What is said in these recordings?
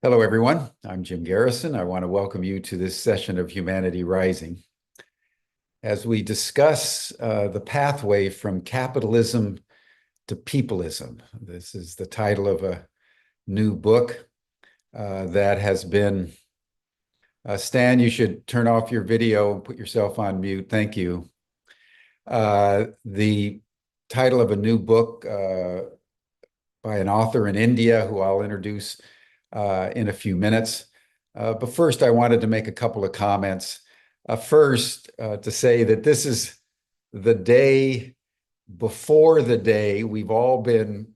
Hello, everyone. I'm Jim Garrison. I want to welcome you to this session of Humanity Rising as we discuss the pathway from capitalism to peopleism. This is the title of a new book that has been, Stan, you should turn off your video and put yourself on mute. Thank you. The title of a new book by an author in India who I'll introduce in a few minutes. But first, I wanted to make a couple of comments. First, to say that this is the day before the day we've all been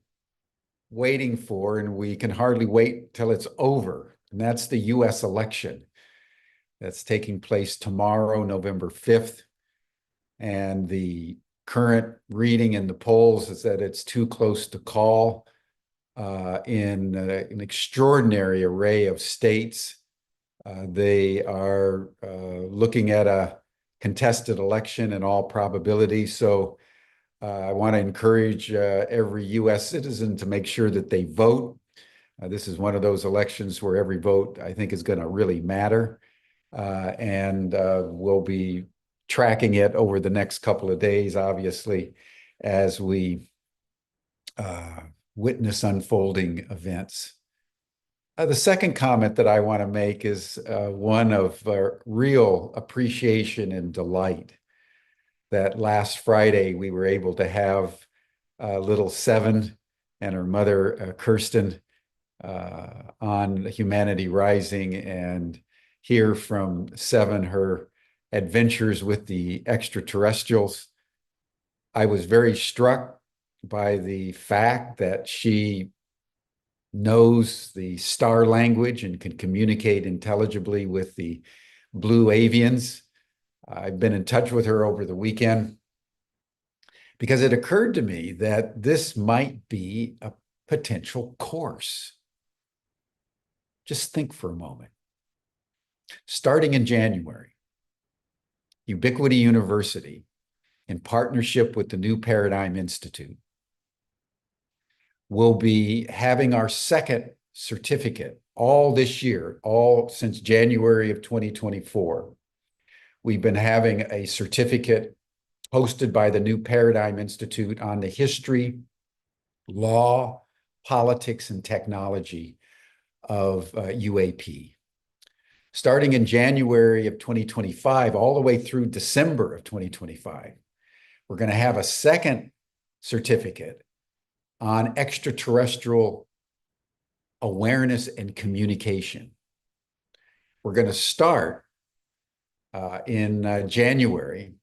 waiting for, and we can hardly wait till it's over. And that's the US election that's taking place tomorrow, November 5th. And the current reading in the polls is that it's too close to call. In an extraordinary array of states. They are looking at a contested election in all probability. So I want to encourage every US citizen to make sure that they vote. This is one of those elections where every vote, I think, is going to really matter. And we'll be tracking it over the next couple of days, obviously, as we witness unfolding events. The second comment that I want to make is one of real appreciation and delight that last Friday we were able to have little Seven and her mother, Kirsten, on Humanity Rising and hear from Seven her adventures with the extraterrestrials. I was very struck by the fact that she knows the star language and can communicate intelligibly with the blue avians. I've been in touch with her over the weekend because it occurred to me that this might be a potential course. Just think for a moment. Starting in January, Ubiquity University, in partnership with the New Paradigm Institute, we'll be having our second certificate all this year, all since January of 2024. We've been having a certificate hosted by the New Paradigm Institute on the history, law, politics, and technology of UAP. Starting in January of 2025, all the way through December of 2025, we're going to have a second certificate on extraterrestrial awareness and communication. We're going to start in January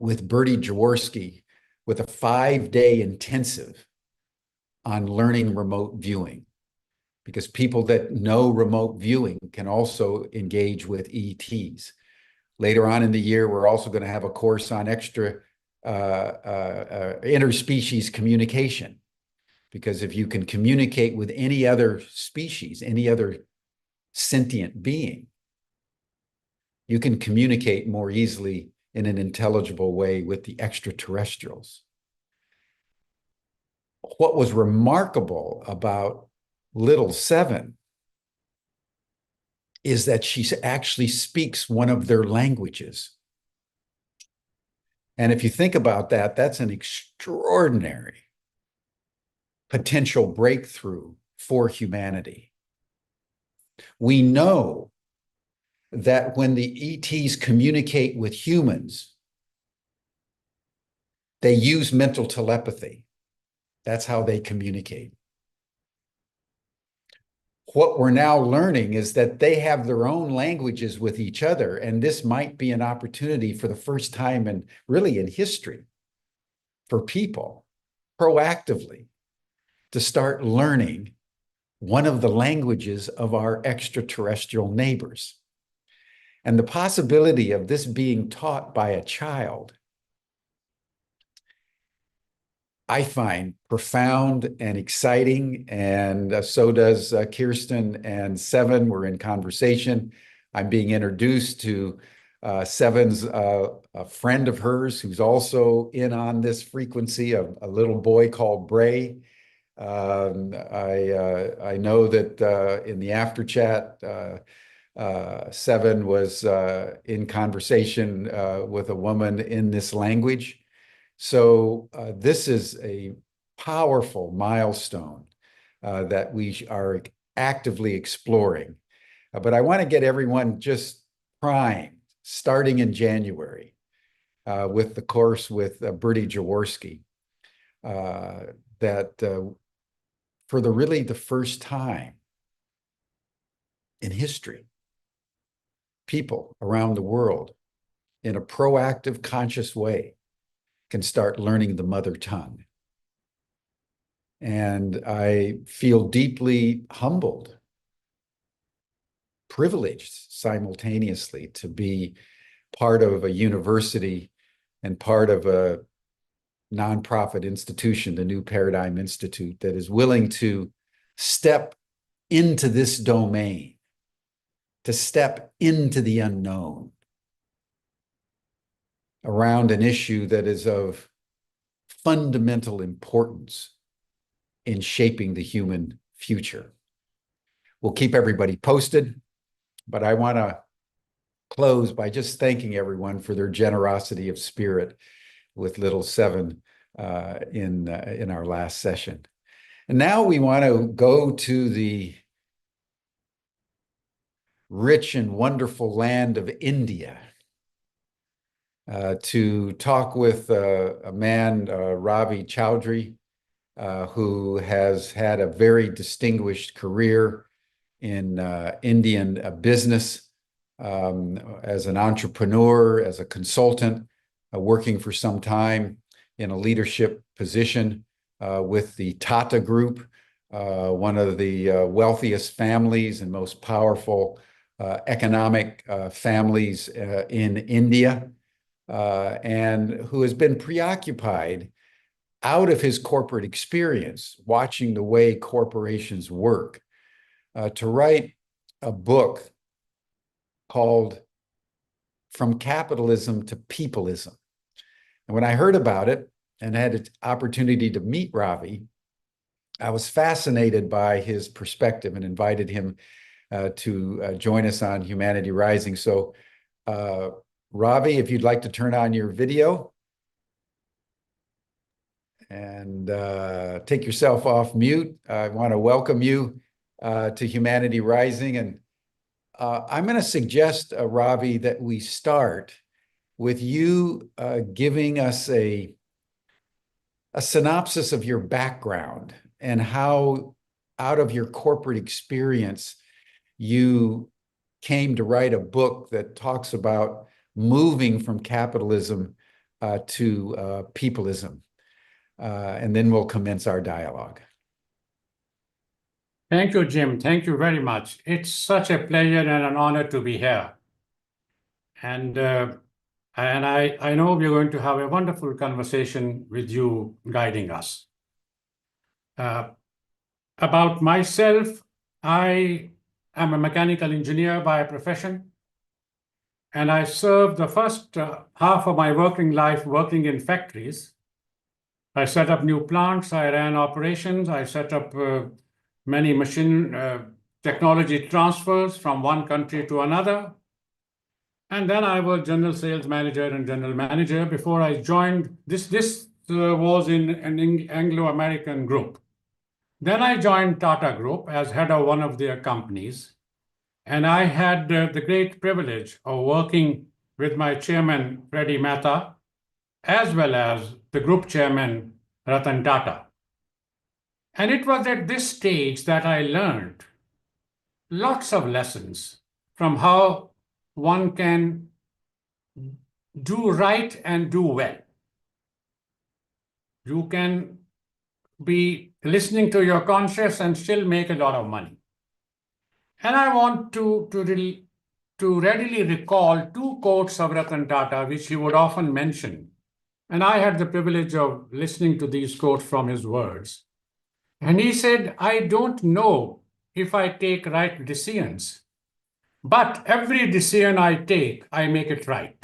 with Bertie Jaworski with a 5-day intensive on learning remote viewing, because people that know remote viewing can also engage with ETs. Later on in the year, we're also going to have a course on interspecies communication, because if you can communicate with any other species, any other sentient being, you can communicate more easily in an intelligible way with the extraterrestrials. What was remarkable about little Seven is that she actually speaks one of their languages. And if you think about that, that's an extraordinary potential breakthrough for humanity. We know that when the ETs communicate with humans, they use mental telepathy. That's how they communicate. What we're now learning is that they have their own languages with each other, and this might be an opportunity for the first time in really in history for people proactively to start learning one of the languages of our extraterrestrial neighbors. And the possibility of this being taught by a child, I find profound and exciting, and so does Kirsten and Seven. We're in conversation. I'm being introduced to Seven's a friend of hers who's also in on this frequency, a little boy called Bray. I know that in the after chat, Seven was in conversation with a woman in this language. So this is a powerful milestone that we are actively exploring. But I want to get everyone just primed, starting in January with the course with Bertie Jaworski, that for the first time in history, people around the world in a proactive, conscious way can start learning the mother tongue. And I feel deeply humbled, privileged simultaneously to be part of a university and part of a nonprofit institution, the New Paradigm Institute, that is willing to step into this domain, to step into the unknown around an issue that is of fundamental importance in shaping the human future. We'll keep everybody posted, but I want to close by just thanking everyone for their generosity of spirit with little Seven in our last session. And now we want to go to the rich and wonderful land of India to talk with a man, Ravi Chaudhry, who has had a very distinguished career in Indian business as an entrepreneur, as a consultant, working for some time in a leadership position with the Tata Group, one of the wealthiest families and most powerful economic families in India, and who has been preoccupied out of his corporate experience, watching the way corporations work, to write a book called From Capitalism to Peopleism. And when I heard about it and had an opportunity to meet Ravi, I was fascinated by his perspective and invited him to join us on Humanity Rising. So, Ravi, if you'd like to turn on your video and take yourself off mute, I want to welcome you to Humanity Rising. And I'm going to suggest, Ravi, that we start with you giving us a synopsis of your background and how, out of your corporate experience, you came to write a book that talks about moving from capitalism to peopleism. And then we'll commence our dialogue. Thank you, Jim. Thank you very much. It's such a pleasure and an honor to be here. And I know we're going to have a wonderful conversation with you guiding us. About myself, I am a mechanical engineer by profession, and I served the first half of my working life working in factories. I set up new plants, I ran operations, I set up many machine technology transfers from one country to another. And then I was general sales manager and general manager before I joined. This was in an Anglo-American group. Then I joined Tata Group as head of one of their companies. And I had the great privilege of working with my chairman, Freddie Mehta, as well as the group chairman, Ratan Tata. And it was at this stage that I learned lots of lessons from how one can do right and do well. You can be listening to your conscience and still make a lot of money. And I want to readily recall two quotes of Ratan Tata, which he would often mention. And I had the privilege of listening to these quotes from his words. And he said, I don't know if I take right decisions, but every decision I take, I make it right.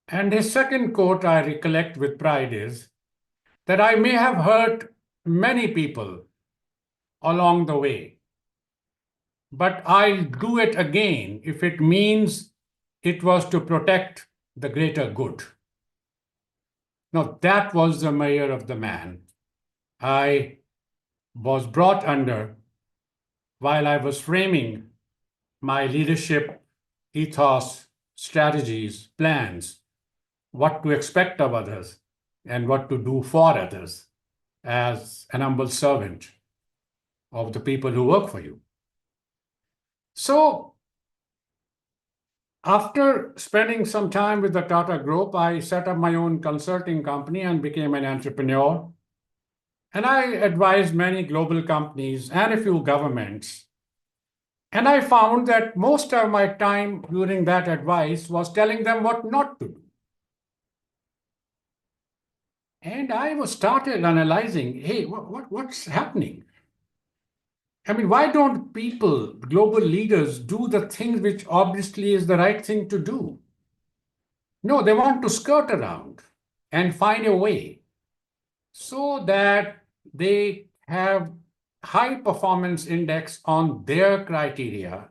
And his second quote I recollect with pride is, that I may have hurt many people along the way, but I'll do it again if it means it was to protect the greater good. Now, that was the measure of the man I was brought under while I was framing my leadership ethos, strategies, plans, what to expect of others, and what to do for others as an humble servant of the people who work for you. So, after spending some time with the Tata Group, I set up my own consulting company and became an entrepreneur. And I advised many global companies and a few governments. And I found that most of my time during that advice was telling them what not to do. And I was started analyzing, hey, what's happening? I mean, why don't people, global leaders, do the things which obviously is the right thing to do? No, they want to skirt around and find a way so that they have high performance index on their criteria,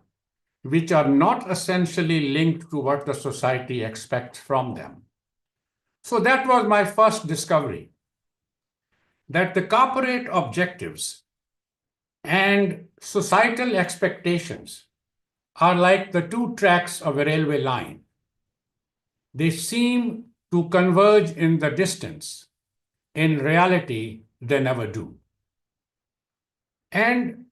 which are not essentially linked to what the society expects from them. So that was my first discovery, that the corporate objectives and societal expectations are like the two tracks of a railway line. They seem to converge in the distance. In reality, they never do. And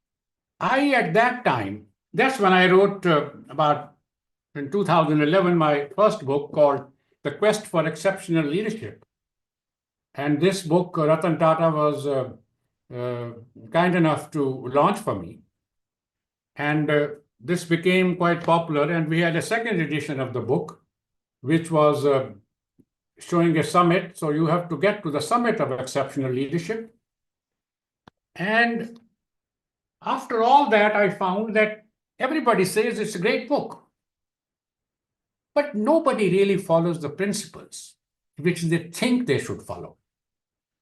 I, at that time, that's when I wrote about in 2011, my first book called The Quest for Exceptional Leadership. And this book, Ratan Tata was kind enough to launch for me. And this became quite popular. And we had a second edition of the book, which was showing a summit. So you have to get to the summit of exceptional leadership. And after all that, I found that everybody says it's a great book, but nobody really follows the principles which they think they should follow.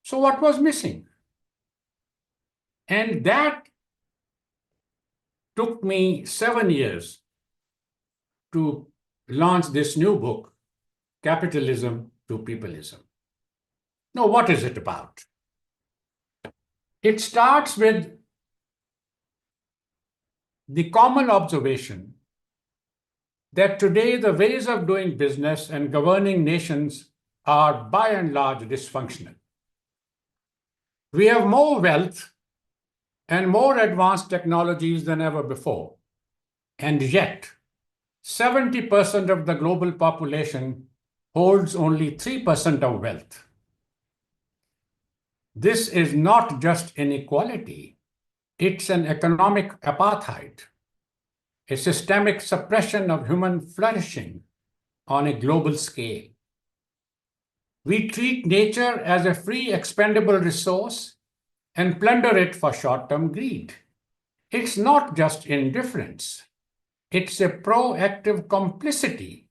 So what was missing? And that took me 7 years to launch this new book, Capitalism to Peopleism. Now, what is it about? It starts with the common observation that today the ways of doing business and governing nations are by and large dysfunctional. We have more wealth and more advanced technologies than ever before, and yet 70% of the global population holds only 3% of wealth. This is not just inequality, it's an economic apartheid, a systemic suppression of human flourishing on a global scale. We treat nature as a free, expendable resource and plunder it for short-term greed. It's not just indifference. It's a proactive complicity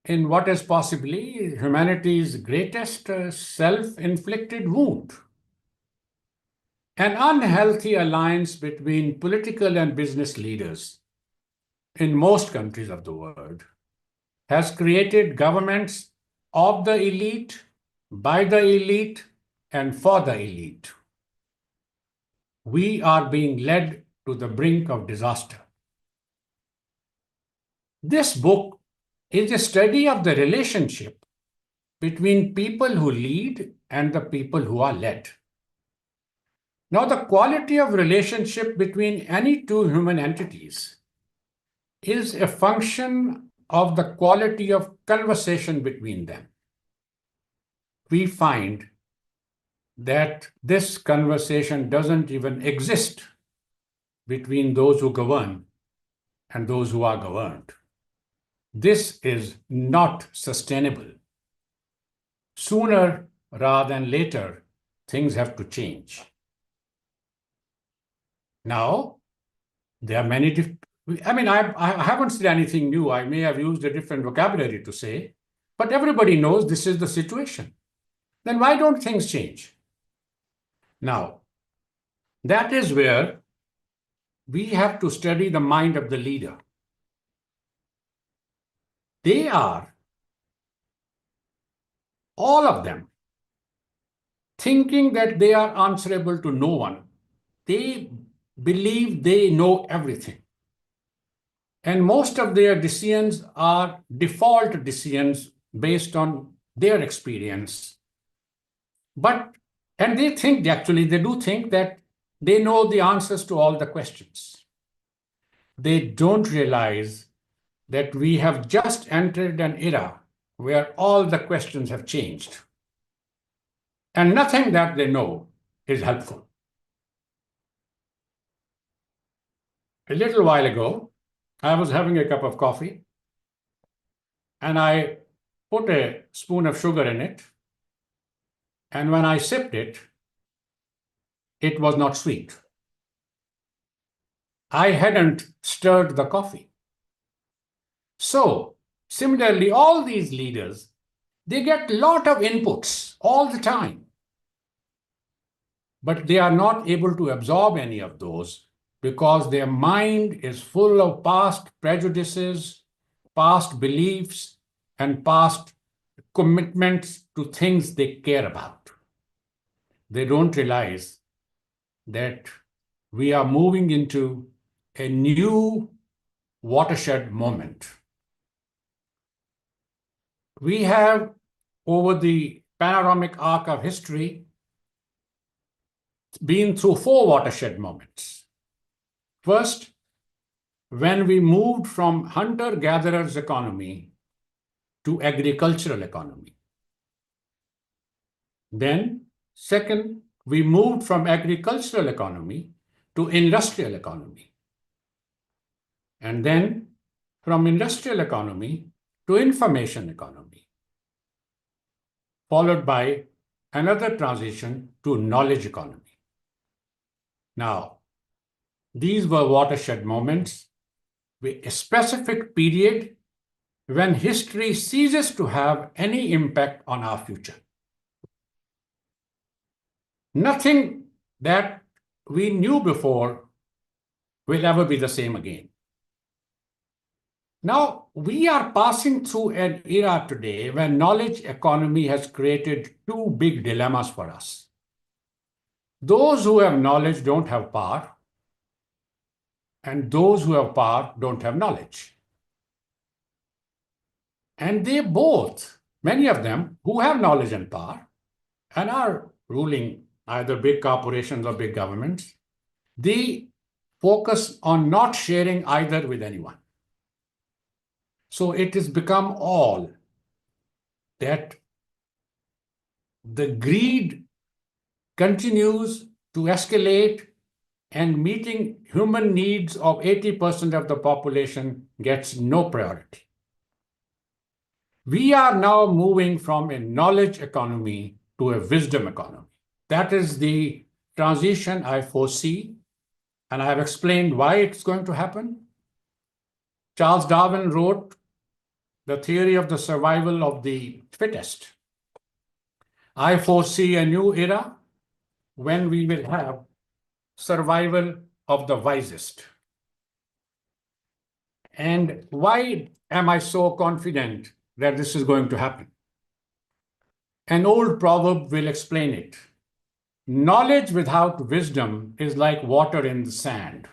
in what is possibly humanity's greatest self-inflicted wound. An unhealthy alliance between political and business leaders in most countries of the world has created governments of the elite, by the elite, and for the elite. We are being led to the brink of disaster. This book is a study of the relationship between people who lead and the people who are led. Now, the quality of relationship between any two human entities is a function of the quality of conversation between them. We find that this conversation doesn't even exist between those who govern and those who are governed. This is not sustainable. Sooner rather than later, things have to change. Now, there are many I haven't said anything new. I may have used a different vocabulary to say, but everybody knows this is the situation. Then why don't things change? Now, that is where we have to study the mind of the leader. They are, all of them, thinking that they are answerable to no one. They believe they know everything. And most of their decisions are default decisions based on their experience. And they think, actually, they do think that they know the answers to all the questions. They don't realize that we have just entered an era where all the questions have changed. And nothing that they know is helpful. A little while ago, I was having a cup of coffee, and I put a spoon of sugar in it. And when I sipped it, it was not sweet. I hadn't stirred the coffee. So, similarly, all these leaders, they get a lot of inputs all the time, but they are not able to absorb any of those because their mind is full of past prejudices, past beliefs, and past commitments to things they care about. They don't realize that we are moving into a new watershed moment. We have, over the panoramic arc of history, been through 4 watershed moments. First, when we moved from hunter-gatherers economy to agricultural economy. Then, second, we moved from agricultural economy to industrial economy. And then, from industrial economy to information economy, followed by another transition to knowledge economy. Now, these were watershed moments with a specific period when history ceases to have any impact on our future. Nothing that we knew before will ever be the same again. Now, we are passing through an era today when knowledge economy has created 2 big dilemmas for us. Those who have knowledge don't have power, and those who have power don't have knowledge. And they both, many of them who have knowledge and power and are ruling either big corporations or big governments, they focus on not sharing either with anyone. So it has become all that the greed continues to escalate, and meeting human needs of 80% of the population gets no priority. We are now moving from a knowledge economy to a wisdom economy. That is the transition I foresee, and I have explained why it's going to happen. Charles Darwin wrote the theory of the survival of the fittest. I foresee a new era when we will have survival of the wisest. And why am I so confident that this is going to happen? An old proverb will explain it. Knowledge without wisdom is like water in the sand.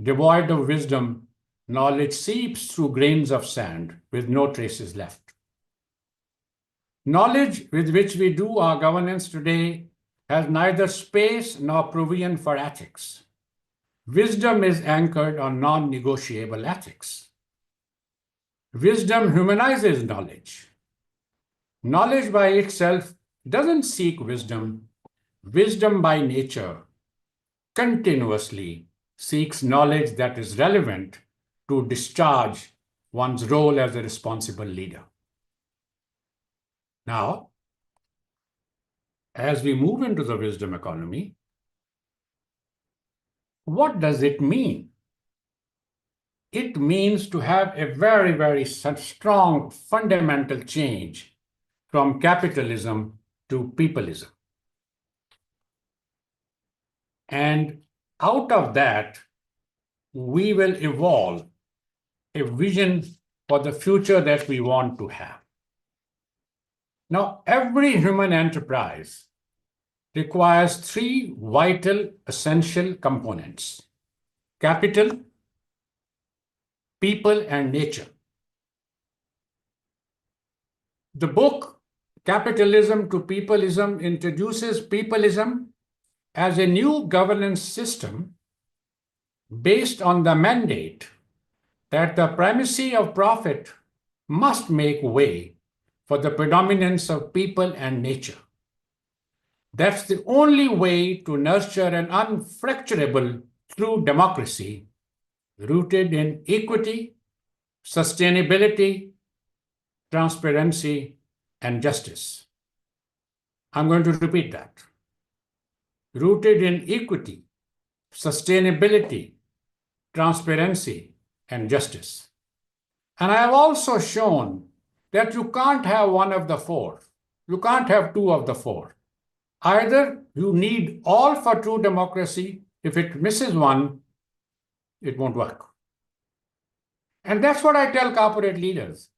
Devoid of wisdom, knowledge seeps through grains of sand with no traces left. Knowledge with which we do our governance today has neither space nor provision for ethics. Wisdom is anchored on non-negotiable ethics. Wisdom humanizes knowledge. Knowledge by itself doesn't seek wisdom. Wisdom by nature continuously seeks knowledge that is relevant to discharge one's role as a responsible leader. Now, as we move into the wisdom economy, what does it mean? It means to have a very, very strong fundamental change from capitalism to peopleism. And out of that, we will evolve a vision for the future that we want to have. Now, every human enterprise requires three vital, essential components: capital, people, and nature. The book, Capitalism to Peopleism, introduces Peopleism as a new governance system based on the mandate that the primacy of profit must make way for the predominance of people and nature. That's the only way to nurture an unfracturable true democracy rooted in equity, sustainability, transparency, and justice. I'm going to repeat that. Rooted in equity, sustainability, transparency, and justice. And I have also shown that you can't have one of the four. You can't have two of the four. Either you need all for true democracy. If it misses one, it won't work. And that's what I tell corporate leaders.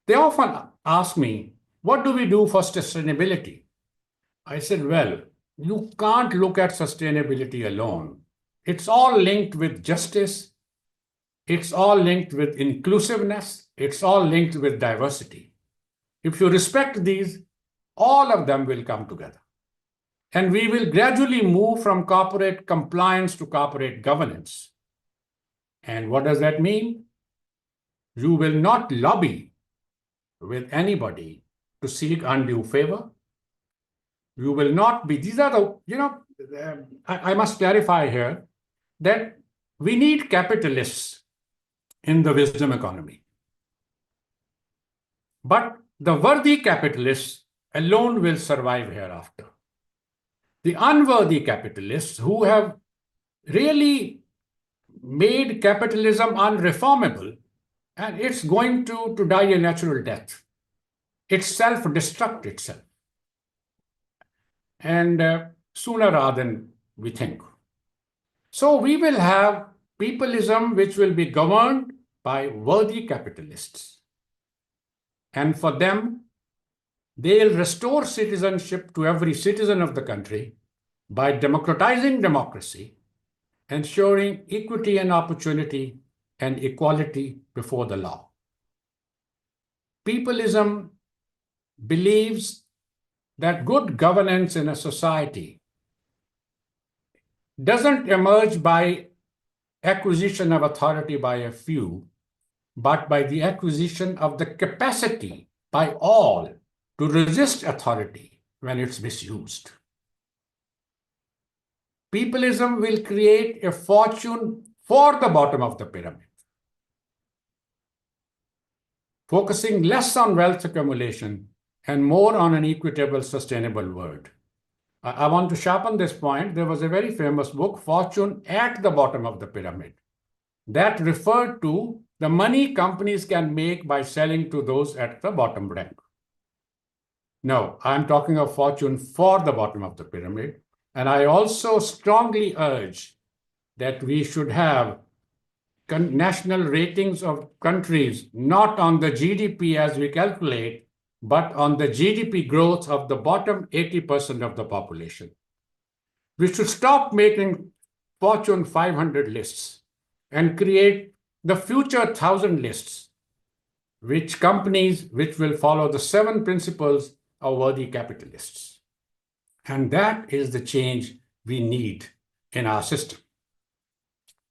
They often ask me, what do we do for sustainability? I said, well, you can't look at sustainability alone. It's all linked with justice. It's all linked with inclusiveness. It's all linked with diversity. If you respect these, all of them will come together. And we will gradually move from corporate compliance to corporate governance. And what does that mean? You will not lobby with anybody to seek undue favor. You will not be, these are the, I must clarify here that we need capitalists in the wisdom economy. But the worthy capitalists alone will survive hereafter. The unworthy capitalists who have really made capitalism unreformable, and it's going to die a natural death. It self-destruct itself. And sooner rather than we think. So we will have peopleism which will be governed by worthy capitalists. And for them, they'll restore citizenship to every citizen of the country by democratizing democracy, ensuring equity and opportunity and equality before the law. Peopleism believes that good governance in a society doesn't emerge by acquisition of authority by a few, but by the acquisition of the capacity by all to resist authority when it's misused. Peopleism will create a fortune for the bottom of the pyramid, focusing less on wealth accumulation and more on an equitable, sustainable world. I want to sharpen this point. There was a very famous book, Fortune at the Bottom of the Pyramid, that referred to the money companies can make by selling to those at the bottom rank. No, I'm talking of fortune for the bottom of the pyramid. And I also strongly urge that we should have national ratings of countries, not on the GDP as we calculate, but on the GDP growth of the bottom 80% of the population. We should stop making Fortune 500 lists and create the future 1,000 lists, which companies which will follow the 7 principles of worthy capitalists. And that is the change we need in our system.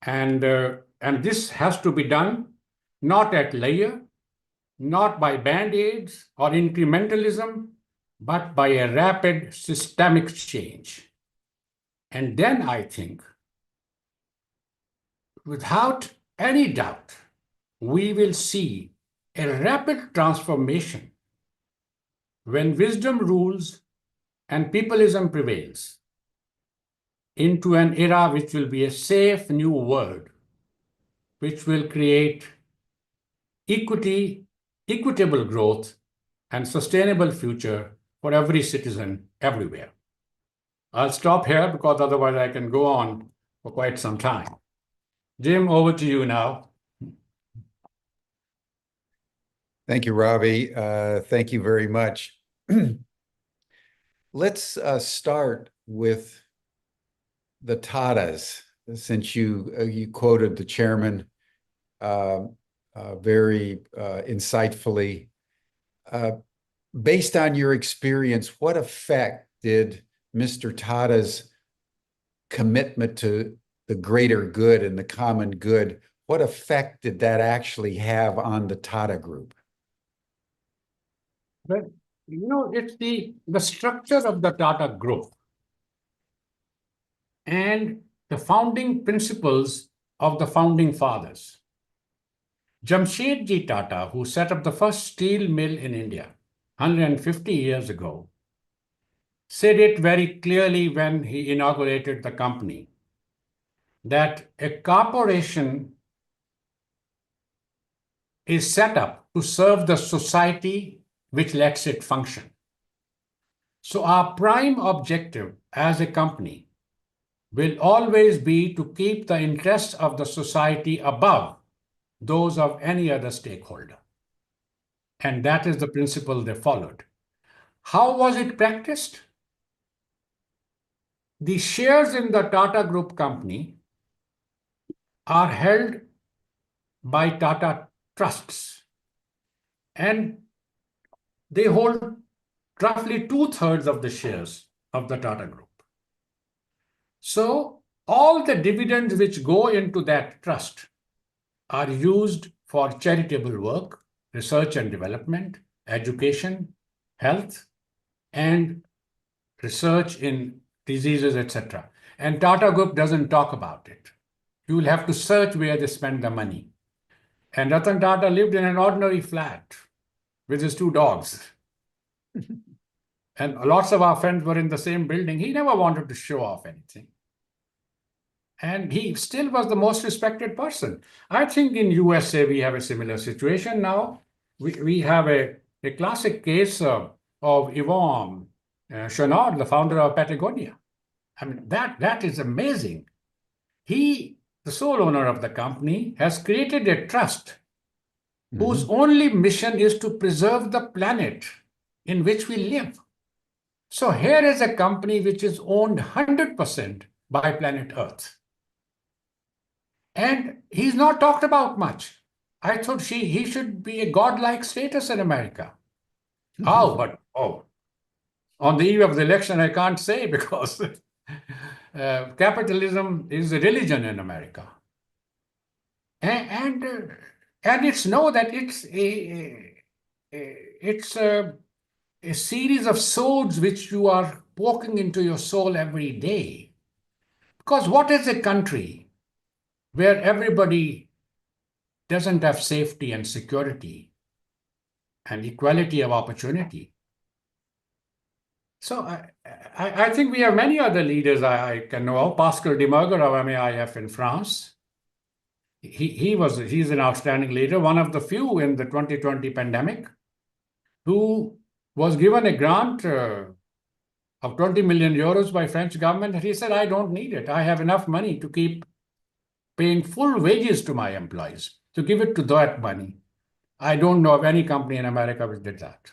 And this has to be done not at layer, not by band-aids or incrementalism, but by a rapid systemic change. And then I think, without any doubt, we will see a rapid transformation when wisdom rules and peopleism prevails into an era which will be a safe new world, which will create equity, equitable growth, and sustainable future for every citizen everywhere. I'll stop here because otherwise I can go on for quite some time. Jim, over to you now. Thank you, Ravi. Thank you very much. Let's start with the Tatas, since you quoted the chairman very insightfully. Based on your experience, what effect did Mr. Tata's commitment to the greater good and the common good, what effect did that actually have on the Tata Group? Well, it's the structure of the Tata Group and the founding principles of the founding fathers. Jamshedji Tata, who set up the first steel mill in India 150 years ago, said it very clearly when he inaugurated the company that a corporation is set up to serve the society which lets it function. So our prime objective as a company will always be to keep the interests of the society above those of any other stakeholder. And that is the principle they followed. How was it practiced? The shares in the Tata Group company are held by Tata Trusts, and they hold roughly 2/3 of the shares of the Tata Group. So all the dividends which go into that trust are used for charitable work, research and development, education, health, and research in diseases, etc. And Tata Group doesn't talk about it. You will have to search where they spend the money. And Ratan Tata lived in an ordinary flat with his 2 dogs. And lots of our friends were in the same building. He never wanted to show off anything. And he still was the most respected person. I think in USA we have a similar situation now. We have a classic case of Yvon Chouinard, the founder of Patagonia. I mean, that is amazing. He, the sole owner of the company, has created a trust whose only mission is to preserve the planet in which we live. So here is a company which is owned 100% by planet Earth. And he's not talked about much. I thought he should be a godlike status in America. But on the eve of the election, I can't say because capitalism is a religion in America. And it's know that it's a series of swords which you are poking into your soul every day. Because what is a country where everybody doesn't have safety and security and equality of opportunity? So I think we have many other leaders I can know of. Pascal Demerger of MAIF in France. He's an outstanding leader, one of the few in the 2020 pandemic, who was given a grant of 20 million euros by French government. And he said, I don't need it. I have enough money to keep paying full wages to my employees, to give it to that money. I don't know of any company in America which did that.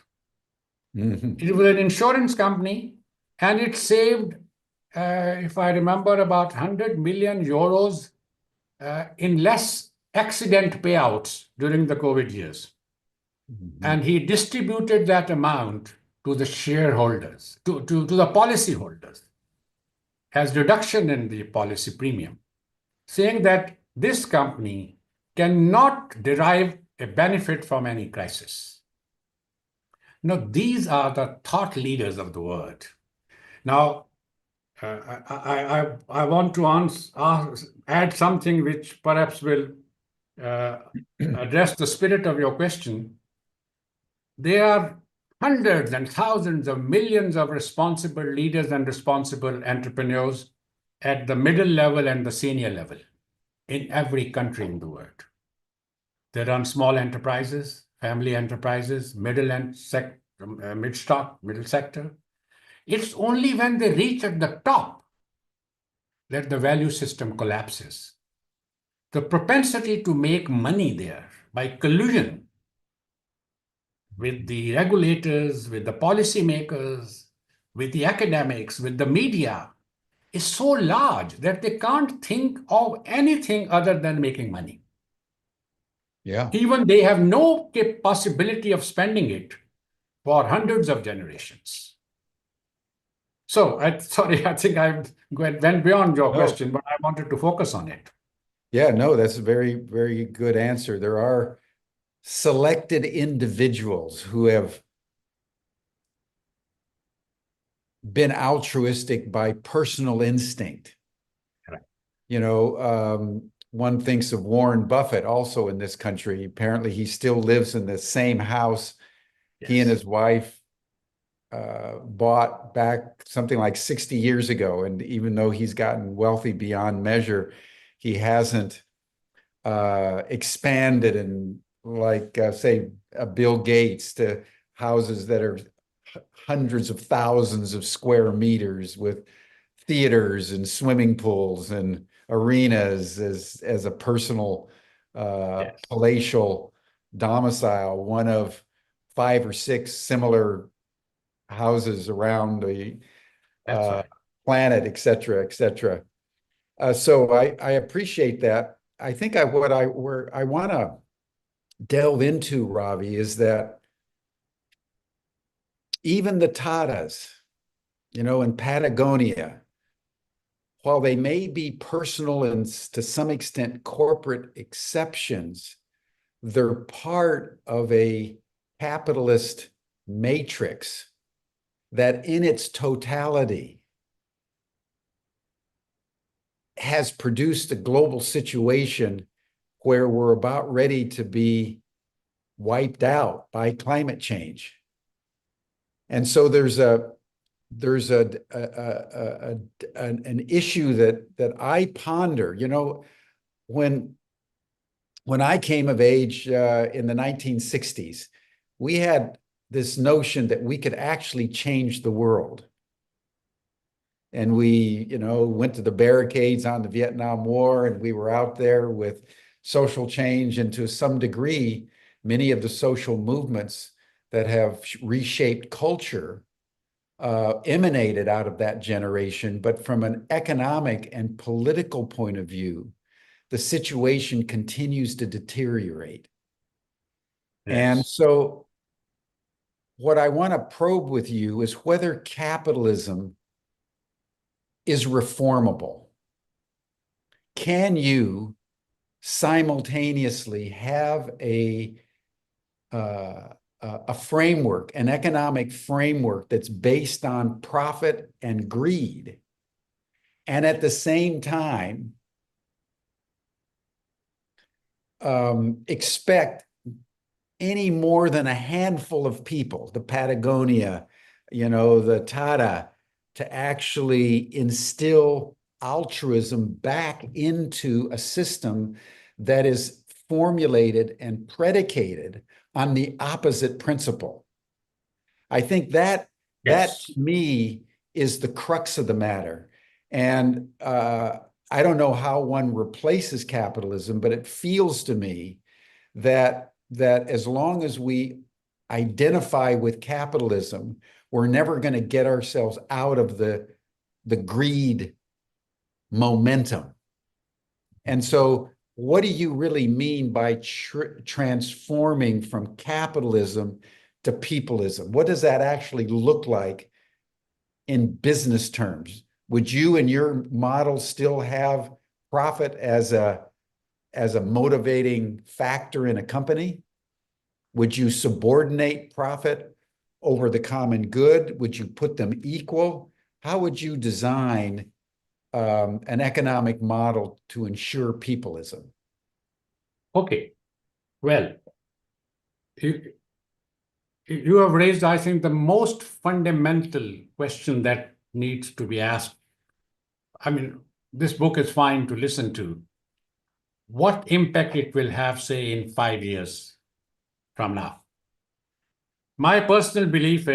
It was an insurance company, and it saved, if I remember, about 100 million euros in less accident payouts during the COVID years. And he distributed that amount to the shareholders, to the policyholders, as reduction in the policy premium, saying that this company cannot derive a benefit from any crisis. Now, these are the thought leaders of the world. Now, I want to add something which perhaps will address the spirit of your question. There are hundreds and thousands of millions of responsible leaders and responsible entrepreneurs at the middle level and the senior level in every country in the world. They run small enterprises, family enterprises, middle sector. It's only when they reach at the top that the value system collapses. The propensity to make money there by collusion with the regulators, with the policymakers, with the academics, with the media is so large that they can't think of anything other than making money. Yeah. Even they have no possibility of spending it for hundreds of generations. So, sorry, I think I went beyond your No. question, but I wanted to focus on it. Yeah, no, that's a very, very good answer. There are selected individuals who have been altruistic by personal instinct. Right. You know, one thinks of Warren Buffett also in this country. Apparently, he still lives in the same house he and Yes, his wife bought back something like 60 years ago. And even though he's gotten wealthy beyond measure, he hasn't expanded and like say Bill Gates to houses that are hundreds of thousands of square meters with theaters and swimming pools and arenas as a personal yes, palatial domicile, one of 5 or 6 similar houses around the that's uh, right. planet, et cetera, et cetera. So I appreciate that. I think what I want to delve into, Ravi, is that even the Tatas, you know, in Patagonia, while they may be personal and to some extent corporate exceptions, they're part of a capitalist matrix that in its totality has produced a global situation where we're about ready to be wiped out by climate change. And so there's an issue that I ponder. You know, when I came of age in the 1960s, we had this notion that we could actually change the world. And we, you know, went to the barricades on the Vietnam War, and we were out there with social change. And to some degree, many of the social movements that have reshaped culture emanated out of that generation. But from an economic and political point of view, the situation continues to deteriorate. And Yes. so what I want to probe with you is whether capitalism is reformable. Can you simultaneously have a framework, an economic framework that's based on profit and greed, and at the same time expect any more than a handful of people, the Patagonia, you know, the Tata, to actually instill altruism back into a system that is formulated and predicated on the opposite principle? I think that Yes. to me is the crux of the matter. And I don't know how one replaces capitalism, but it feels to me that as long as we identify with capitalism, we're never going to get ourselves out of the greed momentum. And so what do you really mean by transforming from capitalism to peopleism? What does that actually look like in business terms? Would you and your model still have profit as a motivating factor in a company? Would you subordinate profit over the common good? Would you put them equal? How would you design an economic model to ensure peopleism? Okay. Well, you, you have raised, I think, the most fundamental question that needs to be asked. I mean, this book is fine to listen to. What impact it will have, say, in 5 years from now? My personal belief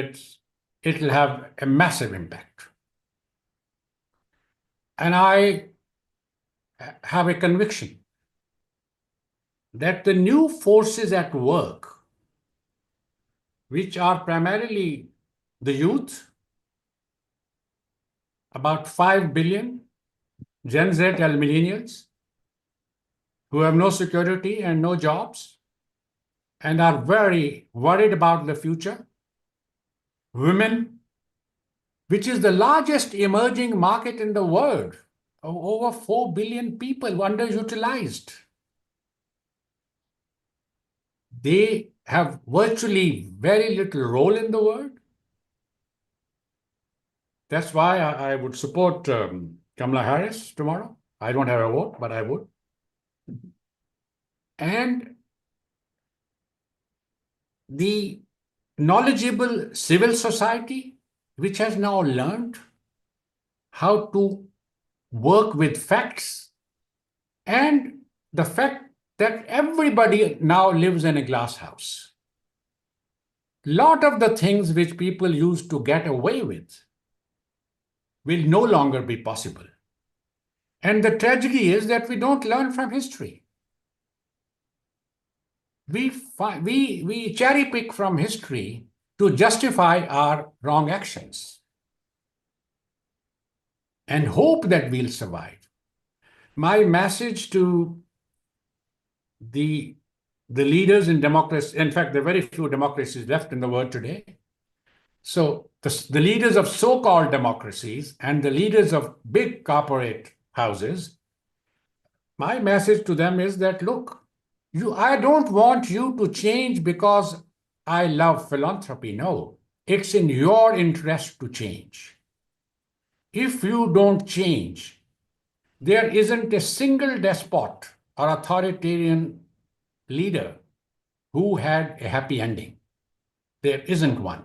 it will have a massive impact. And I have a conviction that the new forces at work, which are primarily the youth, about 5 billion, Gen Z and millennials, who have no security and no jobs, and are very worried about the future. Women, which is the largest emerging market in the world, over 4 billion people underutilized. They have virtually very little role in the world. That's why I would support Kamala Harris tomorrow. I don't have a vote, but I would. And the knowledgeable civil society, which has now learned how to work with facts, and the fact that everybody now lives in a glass house. A lot of the things which people used to get away with will no longer be possible. And the tragedy is that we don't learn from history. We cherry pick from history to justify our wrong actions and hope that we'll survive. My message to the leaders in democracy, in fact, there are very few democracies left in the world today. So the leaders of so-called democracies and the leaders of big corporate houses, my message to them is that, look, I don't want you to change because I love philanthropy. No, it's in your interest to change. If you don't change, there isn't a single despot or authoritarian leader who had a happy ending. There isn't one.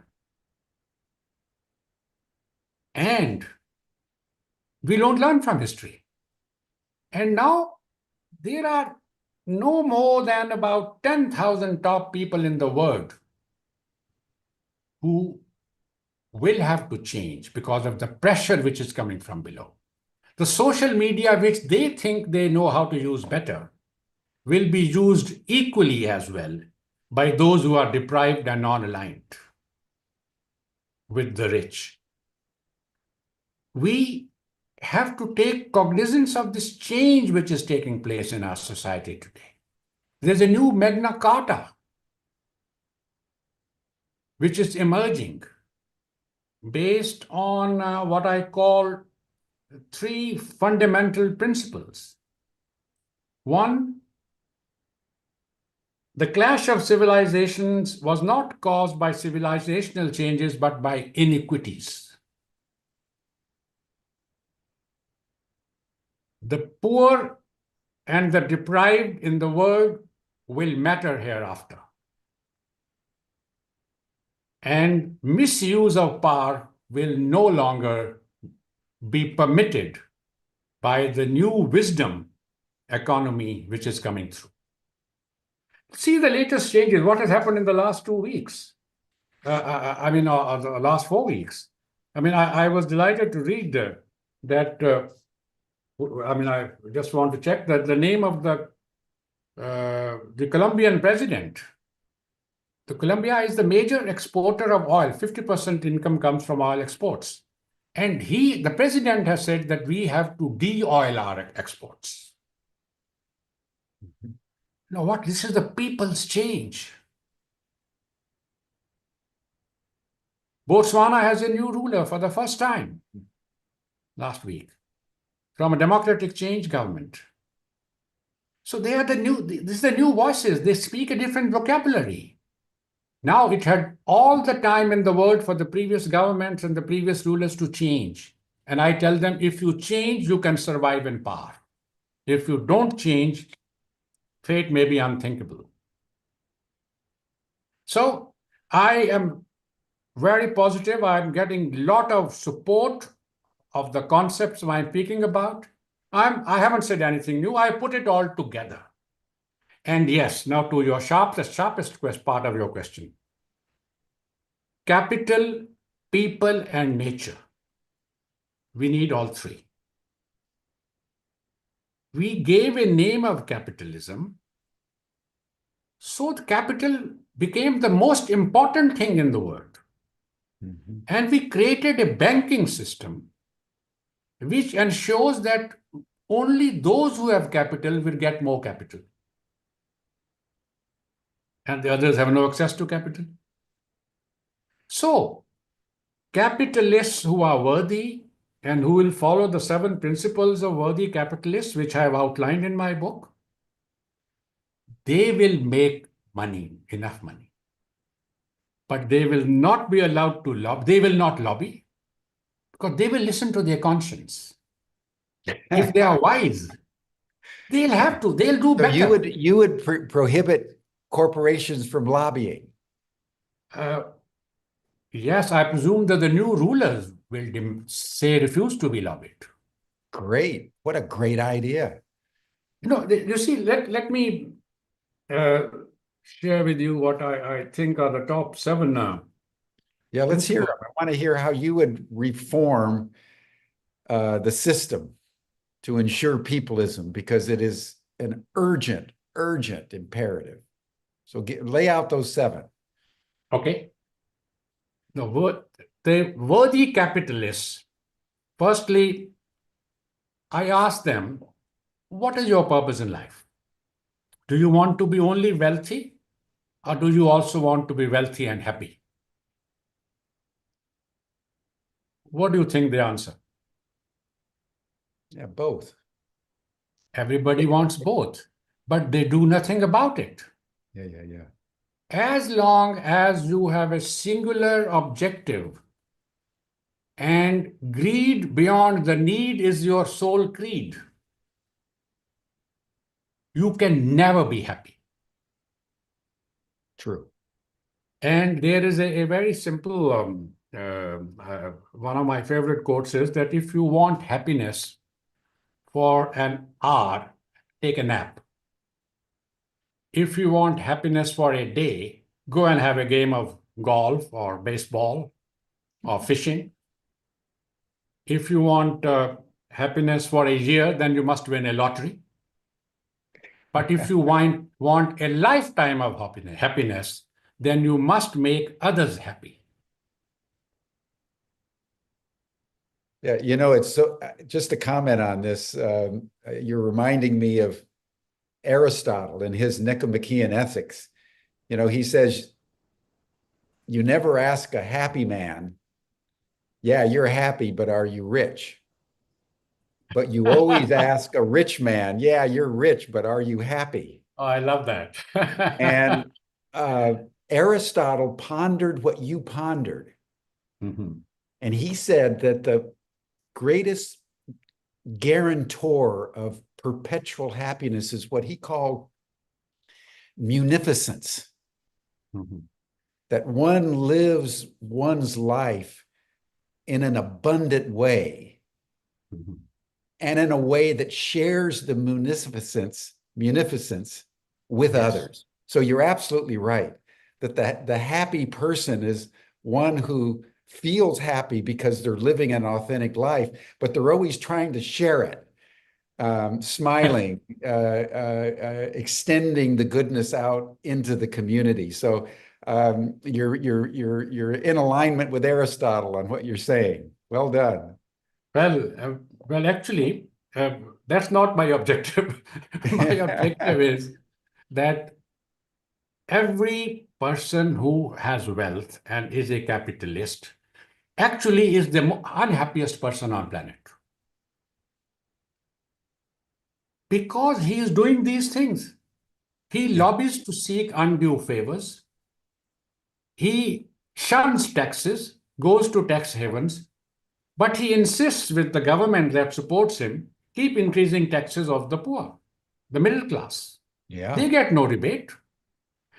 And we don't learn from history. And now there are no more than about 10,000 top people in the world who will have to change because of the pressure which is coming from below. The social media, which they think they know how to use better, will be used equally as well by those who are deprived and non-aligned with the rich. We have to take cognizance of this change which is taking place in our society today. There's a new Magna Carta which is emerging based on what I call 3 fundamental principles. One, the clash of civilizations was not caused by civilizational changes, but by inequities. The poor and the deprived in the world will matter hereafter. And misuse of power will no longer be permitted by the new wisdom economy which is coming through. See the latest changes, what has happened in the last 2 weeks. The last 4 weeks. I was delighted to read that. I just want to check that the name of the Colombian president. The Colombia is the major exporter of oil. 50% income comes from oil exports. And the president has said that we have to de-oil our exports. Now what? This is the people's change. Botswana has a new ruler for the first time last week from a democratic change government. So this is the new voices. They speak a different vocabulary. Now it had all the time in the world for the previous governments and the previous rulers to change. And I tell them, if you change, you can survive in power. If you don't change, fate may be unthinkable. So I am very positive. I'm getting a lot of support of the concepts I'm speaking about. I haven't said anything new. I put it all together. And yes, now to your sharpest part of your question. Capital people, and nature. We need all three. We gave a name of capitalism, so the capital became the most important thing in the world. And we created a banking system which ensures that only those who have capital will get more capital, and the others have no access to capital. So, capitalists who are worthy and who will follow the 7 principles of worthy capitalists, which I have outlined in my book, they will make money, enough money. But they will not be allowed to lobby. They will not lobby because they will listen to their conscience. If they are wise, they'll have to. They'll do So better. you would prohibit corporations from lobbying. Yes, I presume that the new rulers will say refuse to be lobbied. Great. What a great idea. You see, let me share with you what I think are the top 7. Yeah, let's hear them. I want to hear how you would reform the system to ensure peopleism, because it is an urgent imperative. So lay out those 7. Okay. The worthy capitalists, firstly, I ask them, what is your purpose in life? Do you want to be only wealthy, or do you also want to be wealthy and happy? What do you think the answer? Yeah, both. Everybody wants both, but they do nothing about it. Yeah. As long as you have a singular objective and greed beyond the need is your sole creed, you can never be happy. True. And there is a very simple, one of my favorite quotes is that if you want happiness for an hour, take a nap. If you want happiness for a day, go and have a game of golf or baseball or fishing. If you want happiness for a year, then you must win a lottery. But if you want a lifetime of happiness, then you must make others happy. Yeah, it's so, just to comment on this, you're reminding me of Aristotle in his Nicomachean Ethics. He says, you never ask a happy man, yeah, you're happy, but are you rich? But you always ask a rich man, yeah, you're rich, but are you happy? Oh, I love that. And Aristotle pondered what you pondered. And he said that the greatest guarantor of perpetual happiness is what he called munificence. That one lives one's life in an abundant way, and in a way that shares the munificence with others. So you're absolutely right that the happy person is one who feels happy because they're living an authentic life, but they're always trying to share it, smiling, extending the goodness out into the community. So you're in alignment with Aristotle on what you're saying. Well done. Well, actually, that's not my objective. My objective is that every person who has wealth and is a capitalist actually is the unhappiest person on planet. Because he is doing these things. He lobbies to seek undue favors. He shuns taxes, goes to tax havens, but he insists with the government that supports him, keep increasing taxes of the poor, the middle class. Yeah. They get no rebate.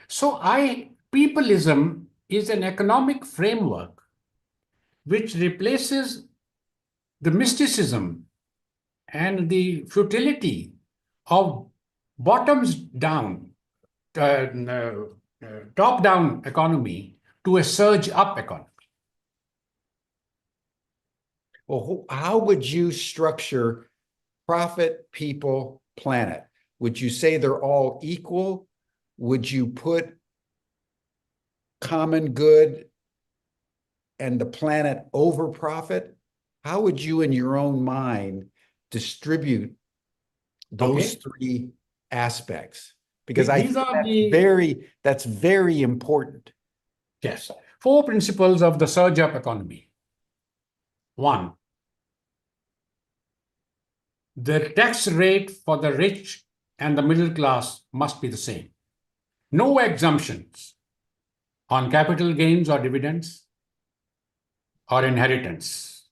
So Peopleism is an economic framework which replaces the mysticism and the futility of bottoms down, top down economy to a surge up economy. Well, how would you structure profit, people, planet? Would you say they're all equal? Would you put common good and the planet over profit? How would you, in your own mind, distribute those Okay. three aspects? Because I These think are the, that's very important. yes, four principles of the surge up economy. One, the tax rate for the rich and the middle class must be the same. No exemptions on capital gains or dividends or inheritance.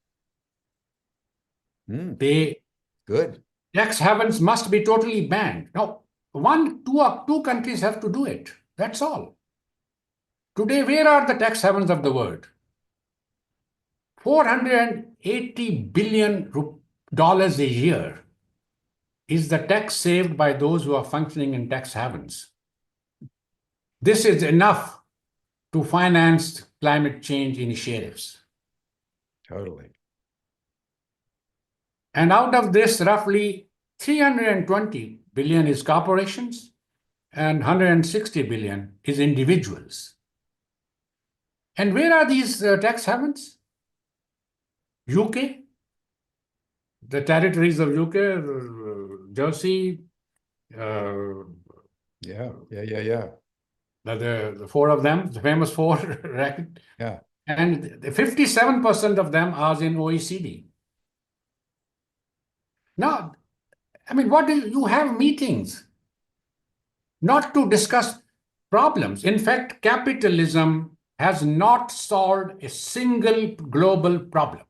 They Good. tax havens must be totally banned. Now, two countries have to do it. That's all. Today, where are the tax havens of the world? $480 billion a year is the tax saved by those who are functioning in tax havens. This is enough to finance climate change initiatives. Totally. And out of this, roughly 320 billion is corporations and 160 billion is individuals. And where are these tax havens? UK, the territories of UK, Jersey, Yeah. the four of them, the famous four, right? Yeah. And 57% of them are in OECD. Now, I mean, what do you have meetings not to discuss problems? In fact, capitalism has not solved a single global problem.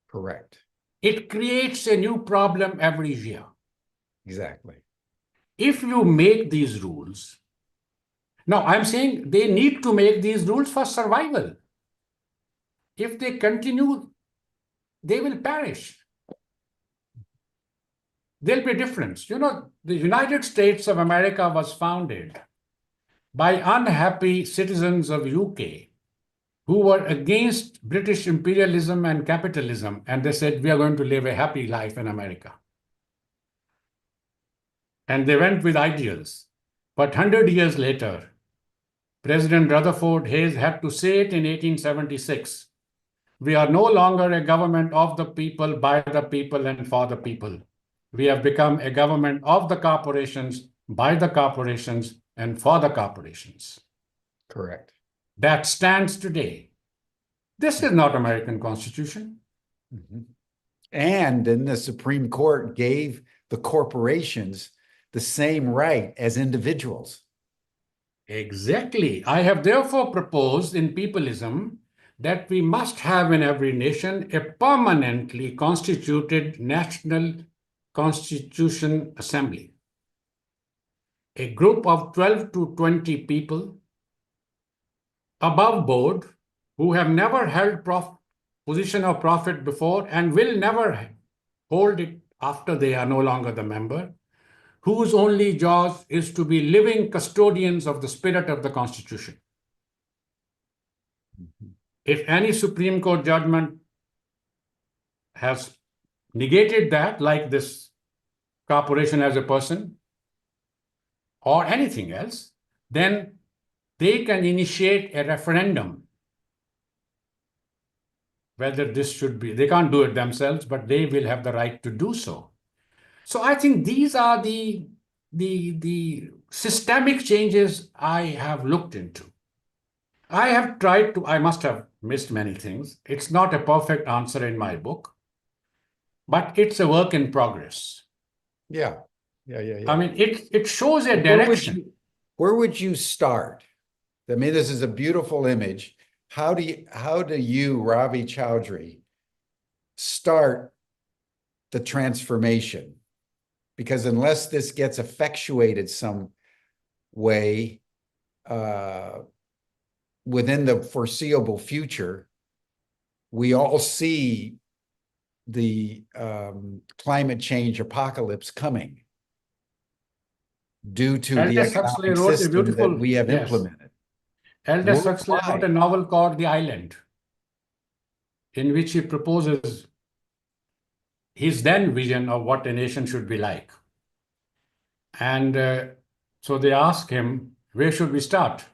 Correct. It creates a new problem every year. Exactly. If you make these rules, now I'm saying they need to make these rules for survival. If they continue, they will perish. There'll be a difference. You know, the United States of America was founded by unhappy citizens of UK who were against British imperialism and capitalism, and they said, we are going to live a happy life in America. And they went with ideals. But 100 years later, President Rutherford Hayes had to say it in 1876. We are no longer a government of the people, by the people, and for the people. We have become a government of the corporations, by the corporations, and for the corporations. Correct. That stands today. This is not American Constitution. Mm-hmm. And then the Supreme Court gave the corporations the same right as individuals. Exactly. I have therefore proposed in Peopleism that we must have in every nation a permanently constituted National Constitution Assembly. A group of 12 to 20 people above board who have never held position of profit before and will never hold it after they are no longer the member, whose only job is to be living custodians of the spirit of the Constitution. If any Supreme Court judgment has negated that, like this corporation as a person or anything else, then they can initiate a referendum whether this should be, they can't do it themselves, but they will have the right to do so. So I think these are the systemic changes I have looked into. I have tried to, I must have missed many things. It's not a perfect answer in my book, but it's a work in progress. Yeah. I mean, it shows a direction. Where would you start? I mean, this is a beautiful image. How do you, Ravi Chaudhry, start the transformation? Because unless this gets effectuated some way within the foreseeable future, we all see the climate change apocalypse coming due to the Aldous Huxley economic wrote a system beautiful, that we have yes. implemented Aldous Huxley wrote a worldwide. novel called The Island. in which he proposes his then vision of what a nation should be like. And so they ask him, where should we start?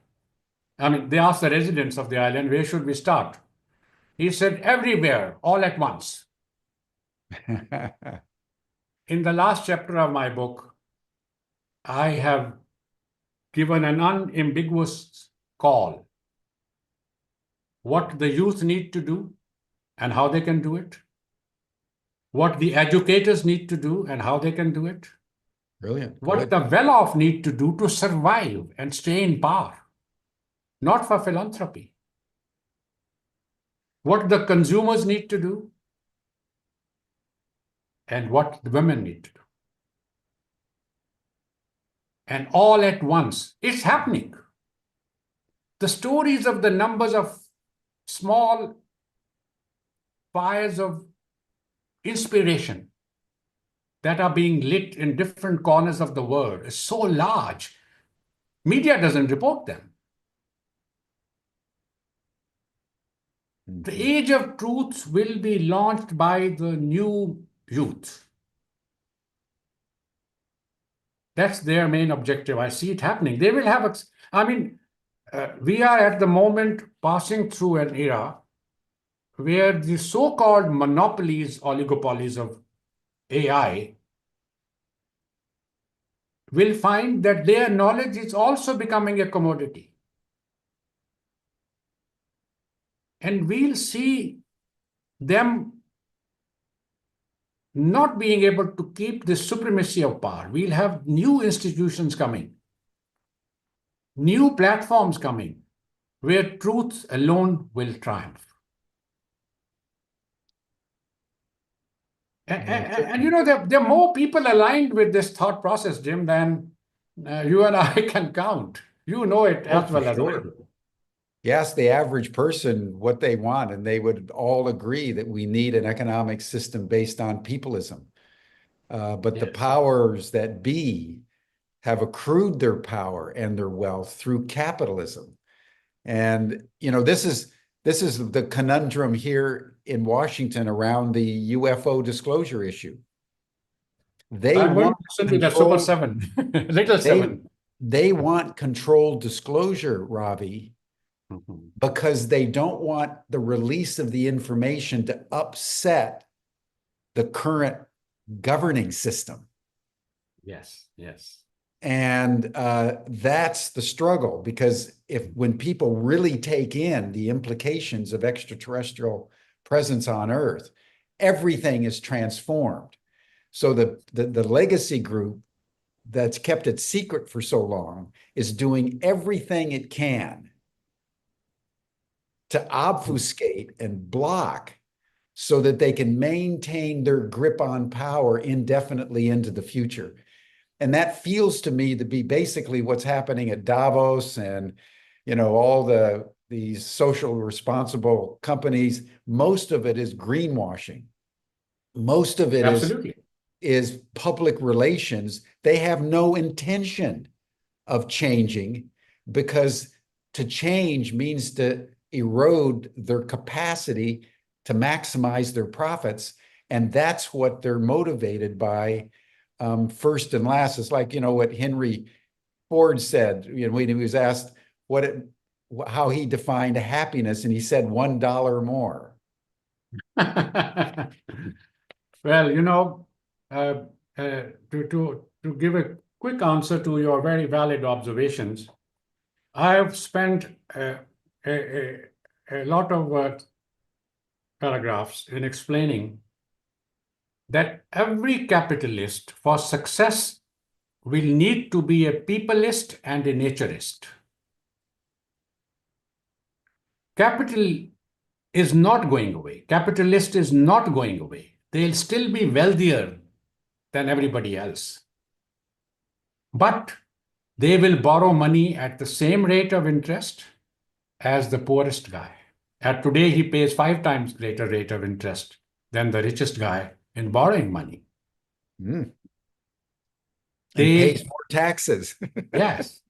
I mean, they asked the residents of the island, where should we start? He said, everywhere, all at once. In the last chapter of my book, I have given an unambiguous call. What the youth need to do and how they can do it. What the educators need to do and how they can do it. Brilliant. What Good. the well-off need to do to survive and stay in power, not for philanthropy. What the consumers need to do and what the women need to do. And all at once, it's happening. The stories of the numbers of small fires of inspiration that are being lit in different corners of the world is so large. Media doesn't report them. The age of truth will be launched by the new youth. That's their main objective. I see it happening. They will have, we are at the moment passing through an era where the so-called monopolies, oligopolies of AI will find that their knowledge is also becoming a commodity. And we'll see them not being able to keep the supremacy of power. We'll have new institutions coming, new platforms coming, where truth alone will triumph. And there are more people aligned with this thought process, Jim, than you and I can count. You know it as well as I do. Yes, the average person what they want, and they would all agree that we need an economic system based on peopleism. But the powers that be have accrued their power and their wealth through capitalism. And this is the conundrum here in Washington around the UFO disclosure issue. I'm going to listen to the Super 7, Little 7. They want controlled disclosure, Ravi, because they don't want the release of the information to upset the current governing system. Yes, yes. And that's the struggle, because when people really take in the implications of extraterrestrial presence on Earth, everything is transformed. So the legacy group that's kept it secret for so long is doing everything it can to obfuscate and block so that they can maintain their grip on power indefinitely into the future. And that feels to me to be basically what's happening at Davos and, all these social responsible companies. Most of it is greenwashing. Most of it is public relations. They have no intention of changing, because to change means to erode their capacity to maximize their profits. And that's what they're motivated by. First and last. It's like, what Henry Ford said, when he was asked how he defined happiness, and he said $1 more. Well, to give a quick answer to your very valid observations, I've spent a lot of paragraphs in explaining that every capitalist for success will need to be a peopleist and a naturist. Capital is not going away. Capitalist is not going away. They'll still be wealthier than everybody else. But they will borrow money at the same rate of interest as the poorest guy. At today, he pays 5 times greater rate of interest than the richest guy in borrowing money. And pays more taxes. Yes.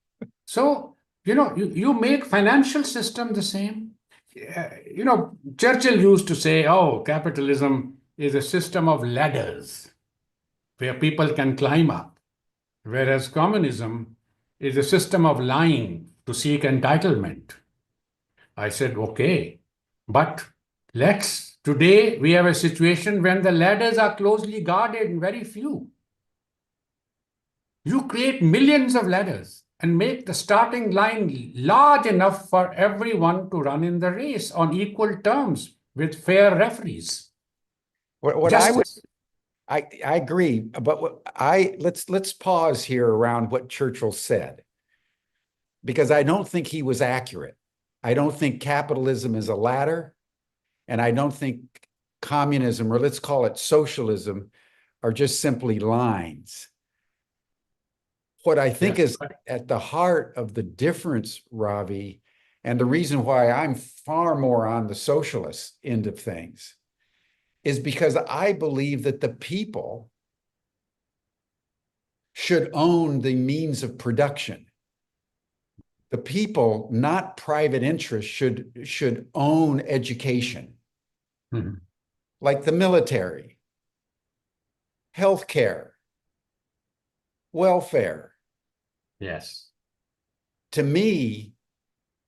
So, you make financial system the same, Churchill used to say, oh, capitalism is a system of ladders where people can climb up, whereas communism is a system of lying to seek entitlement. I said, okay, but today we have a situation when the ladders are closely guarded and very few. You create millions of ladders and make the starting line large enough for everyone to run in the race on equal terms with fair referees. What I would, Justice. I agree, but let's pause here around what Churchill said, because I don't think he was accurate. I don't think capitalism is a ladder, and I don't think communism, or let's call it socialism, are just simply lines. What I think Yes. is at the heart of the difference, Ravi, and the reason why I'm far more on the socialist end of things, is because I believe that the people should own the means of production. The people, not private interests, should own education, like the military, healthcare, welfare. Yes. To me,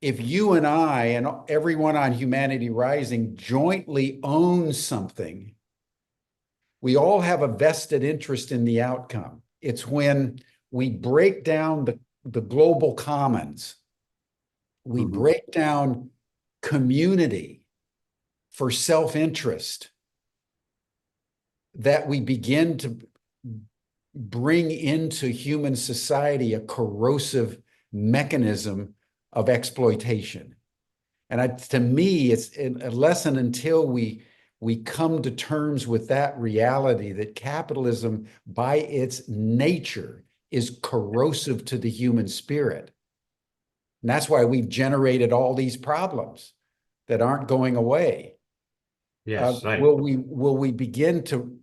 if you and I and everyone on Humanity Rising jointly own something, we all have a vested interest in the outcome. It's when we break down the global commons, we break down community for self-interest, that we begin to bring into human society a corrosive mechanism of exploitation. And to me, it's unless and until we come to terms with that reality, that capitalism by its nature is corrosive to the human spirit. And that's why we've generated all these problems that aren't going away. Yes, right. Will we begin to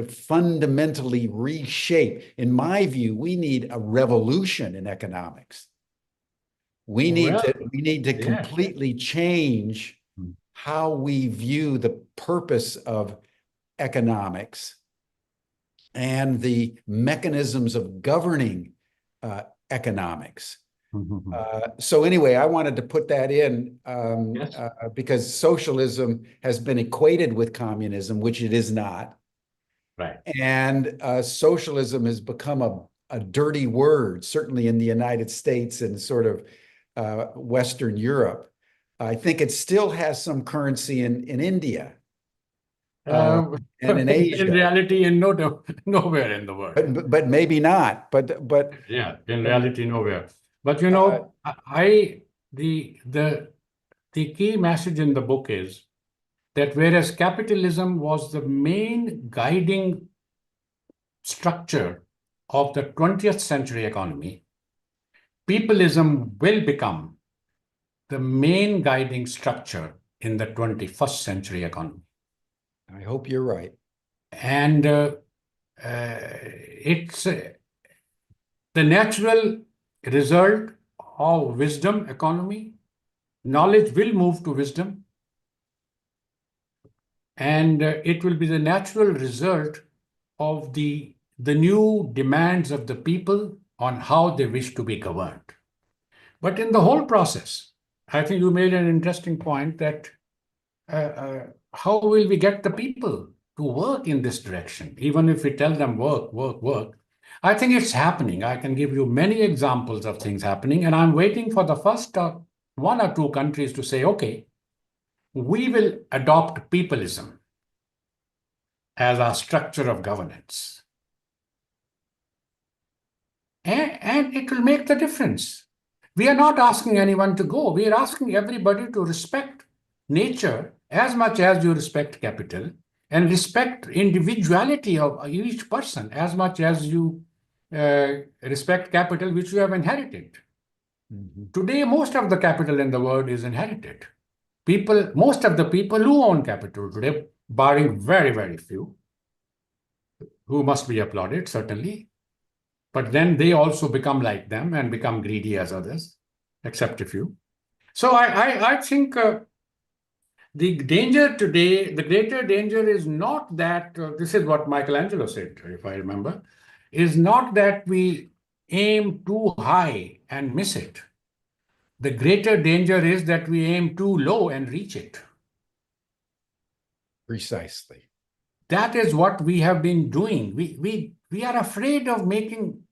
fundamentally reshape? In my view, we need a revolution in economics. We need to yeah. completely change how we view the purpose of economics and the mechanisms of governing economics. So anyway, I wanted to put that in Yes. because socialism has been equated with communism, which it is not. Right. And socialism has become a dirty word, certainly in the United States and sort of Western Europe. I think it still has some currency in India and in Asia. In reality, nowhere in the world. But maybe not. But Yeah, in reality, nowhere. But the key message in the book is that whereas capitalism was the main guiding structure of the 20th century economy, peopleism will become the main guiding structure in the 21st century economy. I hope you're right. And it's the natural result of wisdom economy. Knowledge will move to wisdom. And it will be the natural result of the new demands of the people on how they wish to be governed. But in the whole process, I think you made an interesting point that how will we get the people to work in this direction, even if we tell them work, work, work? I think it's happening. I can give you many examples of things happening, and I'm waiting for the first one or two countries to say, okay, we will adopt peopleism as our structure of governance. And it will make the difference. We are not asking anyone to go. We are asking everybody to respect nature as much as you respect capital, and respect individuality of each person as much as you respect capital which you have inherited. Today, most of the capital in the world is inherited. Most of the people who own capital today, barring very, very few, who must be applauded, certainly, but then they also become like them and become greedy as others, except a few. So I think the danger today, the greater danger is not that, this is what Michelangelo said, if I remember, is not that we aim too high and miss it. The greater danger is that we aim too low and reach it. Precisely. That is what we have been doing. We are afraid of making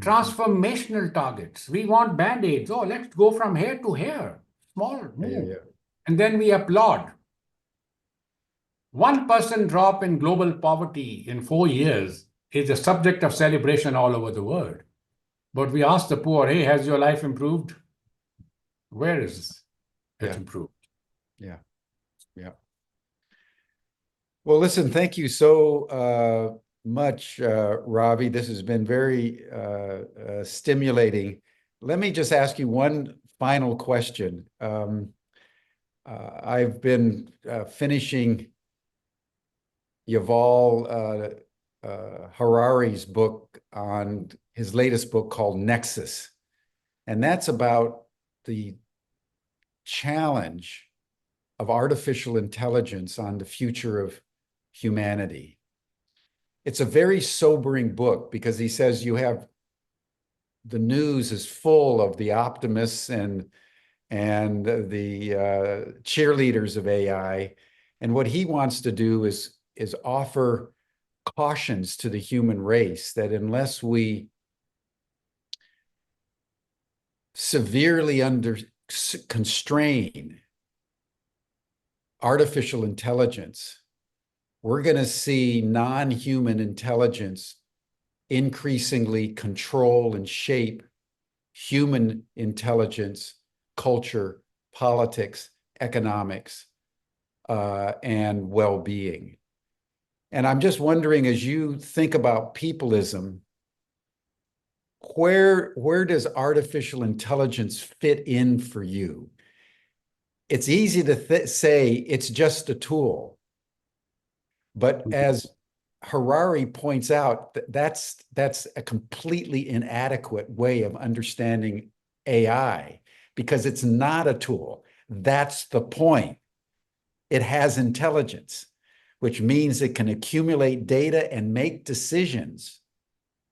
transformational targets. We want band-aids. Oh, let's go from here to here. Small move. Yeah. And then we applaud. 1% drop in global poverty in 4 years is a subject of celebration all over the world. But we ask the poor, hey, has your life improved? Where is it improved? Yeah. Well, listen, thank you so much, Ravi. This has been very stimulating. Let me just ask you one final question. I've been finishing Yuval Harari's book on his latest book called Nexus. And that's about the challenge of artificial intelligence on the future of humanity. It's a very sobering book because he says the news is full of the optimists and the cheerleaders of AI. And what he wants to do is offer cautions to the human race that unless we severely constrain artificial intelligence, we're going to see non-human intelligence increasingly control and shape human intelligence, culture, politics, economics, and well-being. And I'm just wondering, as you think about peopleism, where does artificial intelligence fit in for you? It's easy to say it's just a tool. But as Harari points out, that's a completely inadequate way of understanding AI because it's not a tool. That's the point. It has intelligence, which means it can accumulate data and make decisions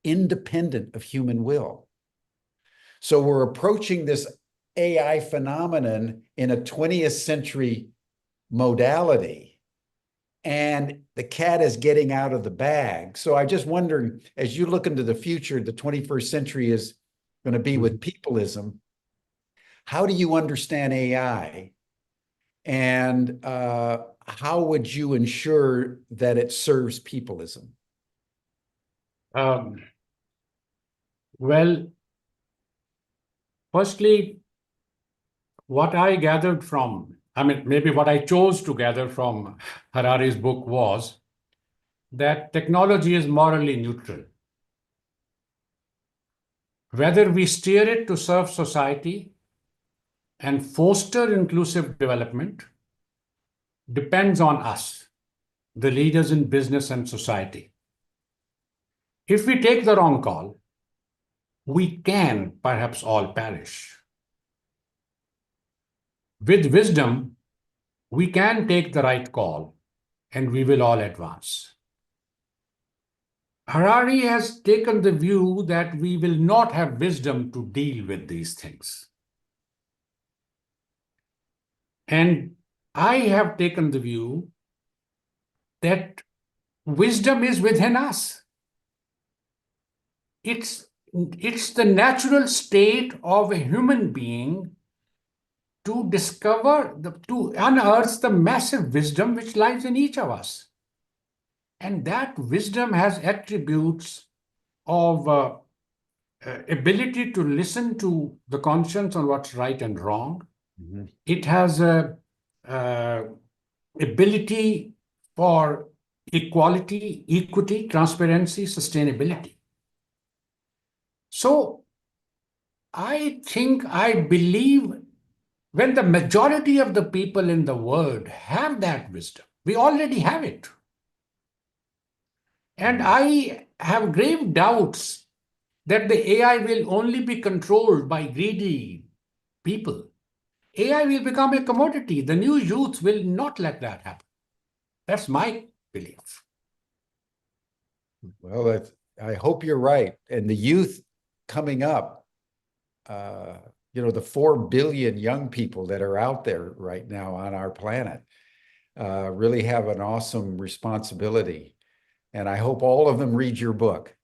independent of human will. So we're approaching this AI phenomenon in a 20th century modality, and the cat is getting out of the bag. So I just wonder, as you look into the future, the 21st century is going to be with peopleism. How do you understand AI? And how would you ensure that it serves peopleism? Well, firstly, what I gathered from, maybe what I chose to gather from Harari's book was that technology is morally neutral. Whether we steer it to serve society and foster inclusive development depends on us, the leaders in business and society. If we take the wrong call, we can perhaps all perish. With wisdom, we can take the right call and we will all advance. Harari has taken the view that we will not have wisdom to deal with these things. And I have taken the view that wisdom is within us. It's the natural state of a human being to to unearth the massive wisdom which lies in each of us. And that wisdom has attributes of ability to listen to the conscience on what's right and wrong. Mm-hmm. It has a ability for equality, equity, transparency, sustainability. So I believe when the majority of the people in the world have that wisdom, we already have it. And I have grave doubts that the AI will only be controlled by greedy people. AI will become a commodity. The new youth will not let that happen. That's my belief. Well, I hope you're right. And the youth coming up, the 4 billion young people that are out there right now on our planet, really have an awesome responsibility. And I hope all of them read your book.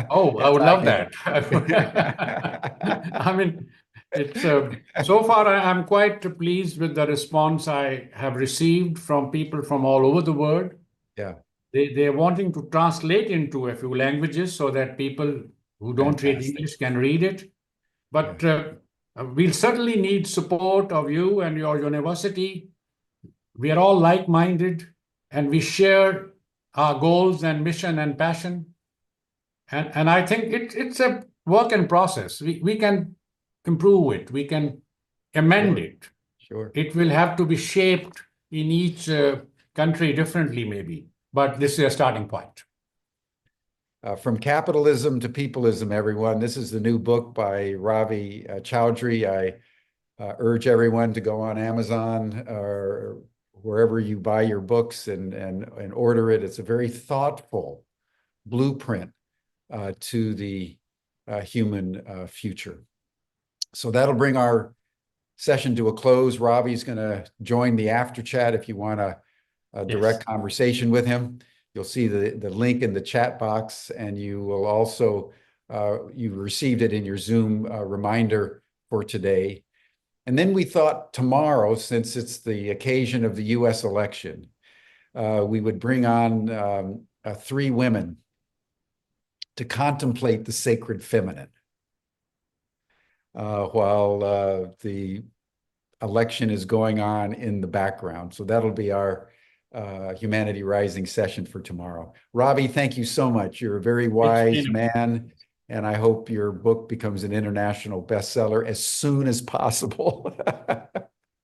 Oh, I As would I love that. I mean, it's so far I'm quite pleased with the response I have received from people from all over the world. Yeah, They're wanting to translate into a few languages so that people who don't read fantastic. English can read it. Yeah. But we'll certainly need support of you and your university. We are all like-minded and we share our goals and mission and passion. And I think it's a work in process. We can improve it. We can amend Sure, it. sure. It will have to be shaped in each country differently, maybe. But this is a starting point. From Capitalism to Peopleism, everyone. This is the new book by Ravi Chaudhry. I urge everyone to go on Amazon or wherever you buy your books and order it. It's a very thoughtful blueprint to the human future. So that'll bring our session to a close. Ravi's going to join the after chat if you want a direct conversation with him. You'll see the link in the chat box, and you will also, you received it in your Zoom reminder for today. And then we thought tomorrow, since it's the occasion of the US election, we would bring on 3 women to contemplate the sacred feminine while the election is going on in the background. So that'll be our Humanity Rising session for tomorrow. Ravi, thank you so much. You're a very wise man, and I hope your book becomes an international bestseller as soon as possible.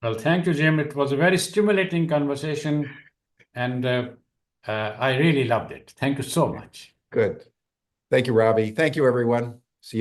Well, thank you, Jim. It was a very stimulating conversation, and I really loved it. Thank you so much. Good. Thank you, Ravi. Thank you, everyone. See you.